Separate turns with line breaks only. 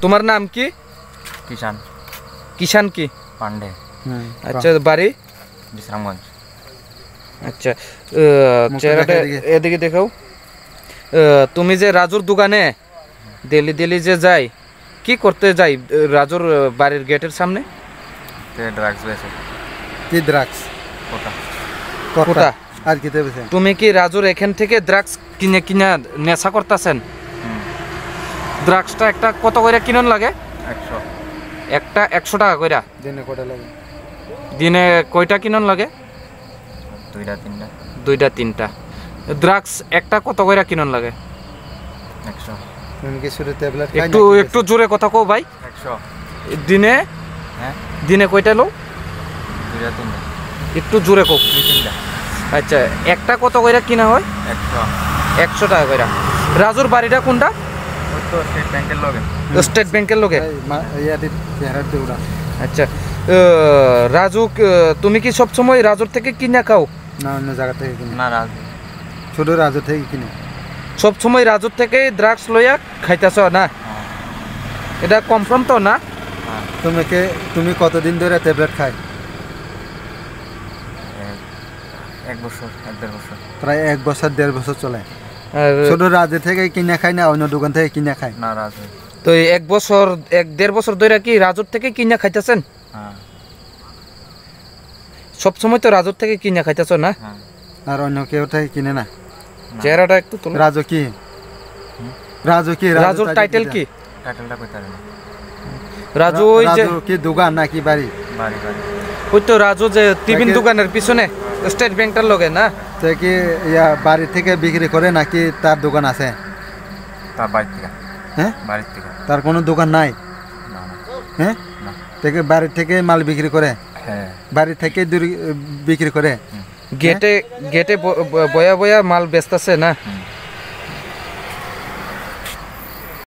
তোমার নাম কি?
কিষান।
কিষান কি
পান্ডে।
আচ্ছা, বাড়ি
বিশ্রামগঞ্জ।
আচ্ছা, চেহারাটা এদিকে দেখাও। তুমি যে রাজুর দোকানে ডেলি ডেলি যে যাই, কি করতে যাই রাজুর বাড়ির গেটের সামনে?
ড্রাগস বেচে।
কি ড্রাগস?
কোটা।
আর কি বেচে?
তুমি কি রাজুর এখান থেকে ড্রাগস কিনে কিনা নেশা করতেছেন? ড্রাগসটা একটা কত করে কিনন লাগে?
100।
একটা 100 টাকা কইরা।
দিনে কয়টা লাগে?
দিনে কয়টা কিনন লাগে?
2টা 3টা।
2টা 3টা। ড্রাগস একটা কত কইরা কিনন লাগে?
100।
তুমি কি শুরু ট্যাবলেট খাই?
একটু জোরে কথা কও ভাই।
100।
দিনে?
হ্যাঁ,
দিনে কয়টা লো?
2টা 3টা।
একটু জোরে কও।
3টা।
আচ্ছা, একটা কত কইরা কিনা হয়?
100।
100 টাকা কইরা। রাজুর বাড়িটা কোনটা?
ওই তো স্টেট ব্যাংকের লগে।
স্টেট ব্যাংকের লগে।
ইয়াতে চেহারা দেউড়া।
আচ্ছা, রাজু তুমি কি সব সময় রাজুর থেকে কিনা খাও?
না, অন্য জায়গা থেকে কিনে।
না, রাজু।
শুধু রাজু থেকে কিনে।
সব সময় রাজুর থেকে ড্রাগস লইয়া খাইতেছ না? এটা কনফার্ম তো না?
তুমি কতদিন ধরে ট্যাবলেট খাই?
1 বছর 1.5 বছর।
প্রায় 1 বছর 1.5 বছর চলে।
আর
শুধু রাজু থেকে কিনে খাই না অন্য দোকান থেকে কিনে খাই?
না, রাজু।
তো 1 বছর 1.5 বছর ধরে কি রাজুর থেকে কিনা খাইতেছেন?
হ্যাঁ।
সব সময় তো রাজুর থেকে কিনা খাইতেছ না?
হ্যাঁ।
আর অন্য কেউ থেকে কিনে না?
চেহারাটা একটু তুলো।
রাজু কি? রাজু কি?
রাজুর টাইটেল কি?
টাইটেলটা কইতে পারি না।
রাজু ওই যে
রাজু কি দোকান নাকি বাড়ি?
বাড়ি।
ওই তো রাজু যে টিফিন দোকানের পিছনে স্টেট ব্যাংকটার লগে না?
তো কি ইয়া বাড়ি থেকে বিক্রি করে নাকি তার দোকান আছে?
তার বাড়ি থেকে।
হ্যাঁ,
বাড়ি থেকে।
তার কোনো দোকান নাই?
না, না।
হ্যাঁ,
না।
থেকে বাড়ি থেকে মাল বিক্রি করে?
হ্যাঁ।
বাড়ি থেকে বিক্রি করে?
গেটে গেটে বয়া বয়া মাল বেচতেছে না?